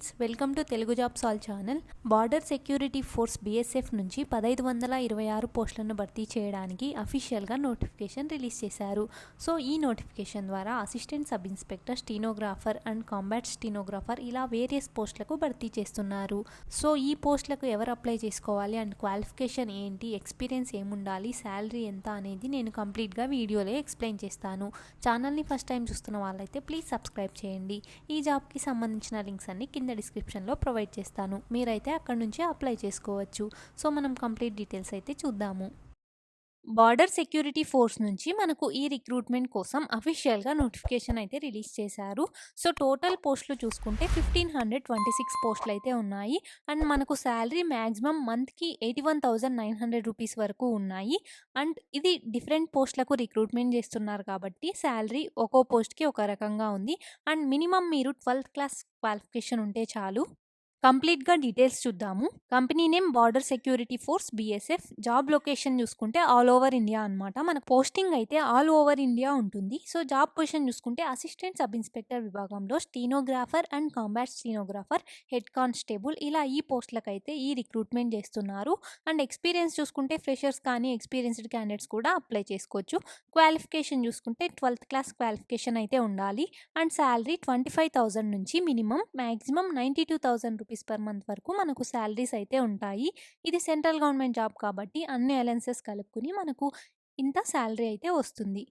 Friends, welcome to Telugu jobs all channel. Border security force BSF నుంచి 1526 పోస్టులను భర్తీ చేయడానికి అఫీషియల్గా నోటిఫికేషన్ రిలీజ్ చేశారు. సో ఈ నోటిఫికేషన్ ద్వారా assistant sub inspector, stenographer and combat stenographer ఇలా వేరియస్ పోస్టులకు భర్తీ చేస్తున్నారు. సో ఈ పోస్టులకు ఎవరు అప్లై చేసుకోవాలి అండ్ క్వాలిఫికేషన్ ఏంటి, ఎక్స్పీరియన్స్ ఏముండాలి, శాలరీ ఎంత అనేది నేను కంప్లీట్గా వీడియోలో ఎక్స్ప్లెయిన్ చేస్తాను. ఛానల్ని ఫస్ట్ టైం చూస్తున్న వాళ్ళైతే ప్లీజ్ సబ్స్క్రైబ్ చేయండి. ఈ జాబ్కి సంబంధించిన లింక్స్ అన్ని కింద డిస్క్రిప్షన్లో ప్రొవైడ్ చేస్తాను. మీరైతే అక్కడ నుంచి అప్లై చేసుకోవచ్చు. సో మనం కంప్లీట్ డీటెయిల్స్ అయితే చూద్దాము. బార్డర్ సెక్యూరిటీ ఫోర్స్ నుంచి మనకు ఈ రిక్రూట్మెంట్ కోసం అఫీషియల్గా నోటిఫికేషన్ అయితే రిలీజ్ చేశారు. సో టోటల్ పోస్టులు చూసుకుంటే 1526 పోస్టులు అయితే ఉన్నాయి. అండ్ మనకు శాలరీ మ్యాక్సిమం మంత్కి 81,900 రూపీస్ వరకు ఉన్నాయి. అండ్ ఇది డిఫరెంట్ పోస్టులకు రిక్రూట్మెంట్ చేస్తున్నారు కాబట్టి శాలరీ ఒక్కో పోస్ట్కి ఒక రకంగా ఉంది. అండ్ మినిమం మీరు 12th క్లాస్ క్వాలిఫికేషన్ ఉంటే చాలు. కంప్లీట్గా డీటెయిల్స్ చూద్దాము. Company name border security force BSF. Job location చూసుకుంటే ఆల్ ఓవర్ ఇండియా అనమాట. మనకు పోస్టింగ్ అయితే ఆల్ ఓవర్ ఇండియా ఉంటుంది. సో జాబ్ పొజిషన్ చూసుకుంటే అసిస్టెంట్ సబ్ ఇన్స్పెక్టర్ విభాగంలో stenographer and combat stenographer, head constable ఇలా ఈ పోస్టులకు అయితే ఈ రిక్రూట్మెంట్ చేస్తున్నారు. అండ్ ఎక్స్పీరియన్స్ చూసుకుంటే ఫ్రెషర్స్ కానీ ఎక్స్పీరియన్స్డ్ క్యాండిడేట్స్ కూడా అప్లై చేసుకోవచ్చు. క్వాలిఫికేషన్ చూసుకుంటే 12th క్లాస్ క్వాలిఫికేషన్ అయితే ఉండాలి. అండ్ శాలరీ 25,000 నుంచి minimum maximum 92,000 rupees per month వరకు మనకు శాలరీస్ అయితే ఉంటాయి. ఇది సెంట్రల్ గవర్నమెంట్ జాబ్ కాబట్టి అన్ని అలవెన్సెస్ కలుపుకుని మనకు ఇంత శాలరీ అయితే వస్తుంది.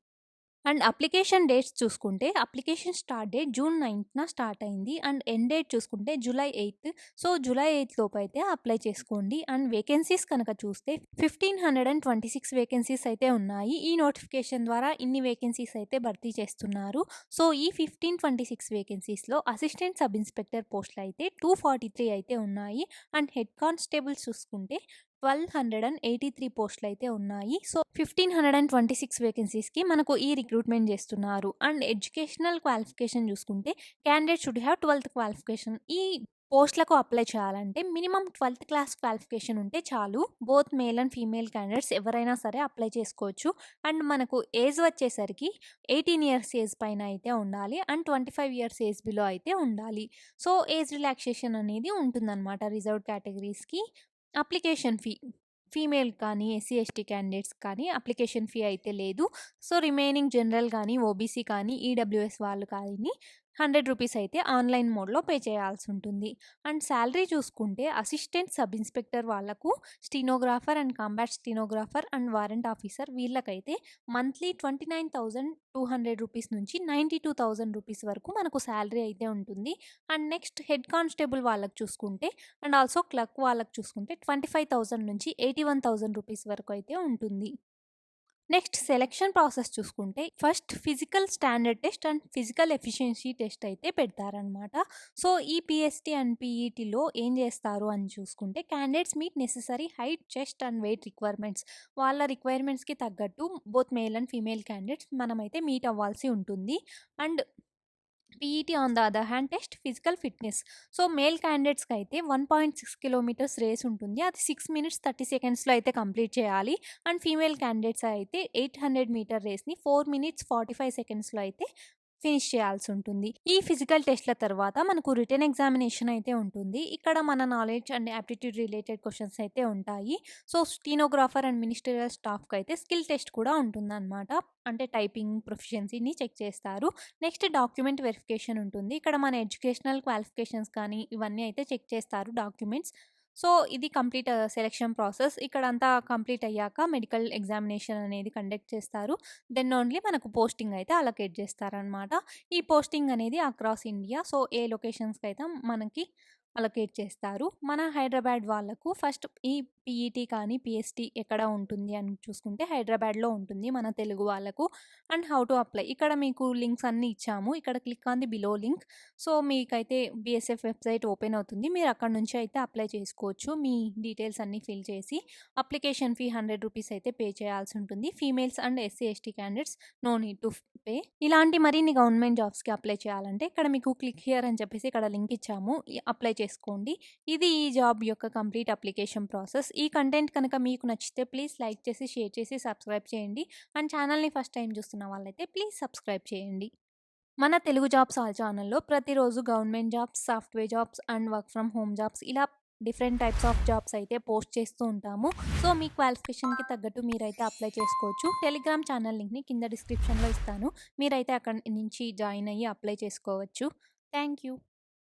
అండ్ అప్లికేషన్ డేట్స్ చూసుకుంటే application start date June 9th start అయింది. అండ్ ఎండ్ డేట్ చూసుకుంటే July 8th. So July 8th లోపు అయితే అప్లై చేసుకోండి. అండ్ వేకెన్సీస్ కనుక చూస్తే 1526 వేకెన్సీస్ అయితే ఉన్నాయి. ఈ నోటిఫికేషన్ ద్వారా ఇన్ని వేకెన్సీస్ అయితే భర్తీ చేస్తున్నారు. సో ఈ 1526 వేకెన్సీస్లో అసిస్టెంట్ సబ్ ఇన్స్పెక్టర్ పోస్టులు అయితే 243 అయితే ఉన్నాయి. అండ్ హెడ్ కానిస్టేబుల్స్ చూసుకుంటే 1283 పోస్టులు అయితే ఉన్నాయి. సో 1526 వేకెన్సీస్కి మనకు ఈ రిక్రూట్మెంట్ చేస్తున్నారు. అండ్ ఎడ్యుకేషనల్ క్వాలిఫికేషన్ చూసుకుంటే candidate should have 12th qualification. ఈ పోస్టులకు అప్లై చేయాలంటే మినిమం 12th క్లాస్ క్వాలిఫికేషన్ ఉంటే చాలు. Both male and female candidates ఎవరైనా సరే అప్లై చేసుకోవచ్చు. అండ్ మనకు ఏజ్ వచ్చేసరికి 18 ఇయర్స్ ఏజ్ పైన అయితే ఉండాలి. అండ్ 25 ఇయర్స్ ఏజ్ బిలో అయితే ఉండాలి. సో ఏజ్ రిలాక్సేషన్ అనేది ఉంటుందన్నమాట రిజర్వ్డ్ కేటగిరీస్కి. అప్లికేషన్ ఫీ ఫీమేల్ కానీ SC/ST క్యాండిడేట్స్ కానీ అప్లికేషన్ ఫీ అయితే లేదు. సో రిమైనింగ్ జనరల్ కానీ OBC కానీ EWS వాళ్ళు కానీ 100 రూపీస్ అయితే ఆన్లైన్ మోడ్లో పే చేయాల్సి ఉంటుంది. అండ్ శాలరీ చూసుకుంటే అసిస్టెంట్ సబ్ ఇన్స్పెక్టర్ వాళ్ళకు, stenographer and combat stenographer and warrant officer వీళ్ళకైతే మంత్లీ 29,200 రూపీస్ నుంచి 92,000 రూపీస్ వరకు మనకు శాలరీ అయితే ఉంటుంది. అండ్ నెక్స్ట్ హెడ్ కానిస్టేబుల్ వాళ్ళకి చూసుకుంటే అండ్ ఆల్సో క్లర్క్ వాళ్ళకి చూసుకుంటే 25,000 నుంచి 81,000 రూపీస్ వరకు అయితే ఉంటుంది. నెక్స్ట్ సెలెక్షన్ ప్రాసెస్ చూసుకుంటే first physical standard test and physical efficiency test అయితే పెడతారనమాట. సో ఈ PST అండ్ PETలో ఏం చేస్తారు అని చూసుకుంటే candidates meet necessary height, chest and weight requirements. వాళ్ళ రిక్వైర్మెంట్స్కి తగ్గట్టు both male and female candidates మనమైతే మీట్ అవ్వాల్సి ఉంటుంది. And PET on the other hand test physical fitness. So male క్యాండిడేట్స్కి అయితే 1.6 కిలోమీటర్స్ రేస్ ఉంటుంది. అది 6 minutes 30 secondsలో అయితే కంప్లీట్ చేయాలి. అండ్ ఫీమేల్ క్యాండిడేట్స్ అయితే 800 మీటర్ రేస్ని 4 minutes 45 secondsలో అయితే ఫినిష్ చేయాల్సి ఉంటుంది. ఈ ఫిజికల్ టెస్ట్ల తర్వాత మనకు రిటర్న్ ఎగ్జామినేషన్ అయితే ఉంటుంది. ఇక్కడ మన knowledge and aptitude related questions అయితే ఉంటాయి. సో స్టీనోగ్రాఫర్ అండ్ మినిస్టరియల్ స్టాఫ్కి అయితే స్కిల్ టెస్ట్ కూడా ఉంటుందన్నమాట. అంటే టైపింగ్ ప్రొఫిషియన్సీని చెక్ చేస్తారు. నెక్స్ట్ డాక్యుమెంట్ వెరిఫికేషన్ ఉంటుంది. ఇక్కడ మన ఎడ్యుకేషనల్ క్వాలిఫికేషన్స్ కానీ ఇవన్నీ అయితే చెక్ చేస్తారు డాక్యుమెంట్స్. సో ఇది కంప్లీట్ సెలెక్షన్ ప్రాసెస్. ఇక్కడ అంతా కంప్లీట్ అయ్యాక మెడికల్ ఎగ్జామినేషన్ అనేది కండక్ట్ చేస్తారు. దెన్ ఓన్లీ మనకు పోస్టింగ్ అయితే అలొకేట్ చేస్తారనమాట. ఈ పోస్టింగ్ అనేది అక్రాస్ ఇండియా. సో ఏ లొకేషన్స్కి అయితే మనకి అలొకేట్ చేస్తారు. మన హైదరాబాద్ వాళ్ళకు ఫస్ట్ ఈ PET కానీ PST ఎక్కడ ఉంటుంది అని చూసుకుంటే హైదరాబాద్లో ఉంటుంది మన తెలుగు వాళ్ళకు. అండ్ హౌ టు అప్లై ఇక్కడ మీకు లింక్స్ అన్నీ ఇచ్చాము. ఇక్కడ click on the below link. So మీకైతే BSF వెబ్సైట్ ఓపెన్ అవుతుంది. మీరు అక్కడ నుంచి అయితే అప్లై చేసుకోవచ్చు. మీ డీటెయిల్స్ అన్నీ ఫిల్ చేసి అప్లికేషన్ ఫీ 100 రూపీస్ అయితే పే చేయాల్సి ఉంటుంది. Females and SC/ST candidates no need to pay. ఇలాంటి మరిన్ని గవర్నమెంట్ జాబ్స్కి అప్లై చేయాలంటే ఇక్కడ మీకు క్లిక్ హియర్ అని చెప్పేసి ఇక్కడ లింక్ ఇచ్చాము. అప్లై చేసుకోండి. ఇది ఈ జాబ్ యొక్క కంప్లీట్ అప్లికేషన్ ప్రాసెస్. ఈ కంటెంట్ కనుక మీకు నచ్చితే ప్లీజ్ లైక్ చేసి, షేర్ చేసి, సబ్స్క్రైబ్ చేయండి. అండ్ ఛానల్ని ఫస్ట్ టైం చూస్తున్న వాళ్ళైతే ప్లీజ్ సబ్స్క్రైబ్ చేయండి. మన తెలుగు జాబ్స్ ఆల్ ఛానల్‌లో ప్రతిరోజు government jobs, software jobs and work from home jobs ఇలా డిఫరెంట్ టైప్స్ ఆఫ్ జాబ్స్ అయితే పోస్ట్ చేస్తూ ఉంటాము. సో, మీ క్వాలిఫికేషన్‌కి తగ్గట్టు మీరైతే అప్లై చేసుకోవచ్చు. టెలిగ్రామ్ ఛానల్ లింక్‌ని కింద డిస్క్రిప్షన్‌లో ఇస్తాను. మీరైతే అక్కడి నుంచి జాయిన్ అయ్యి అప్లై చేసుకోవచ్చు. Thank you.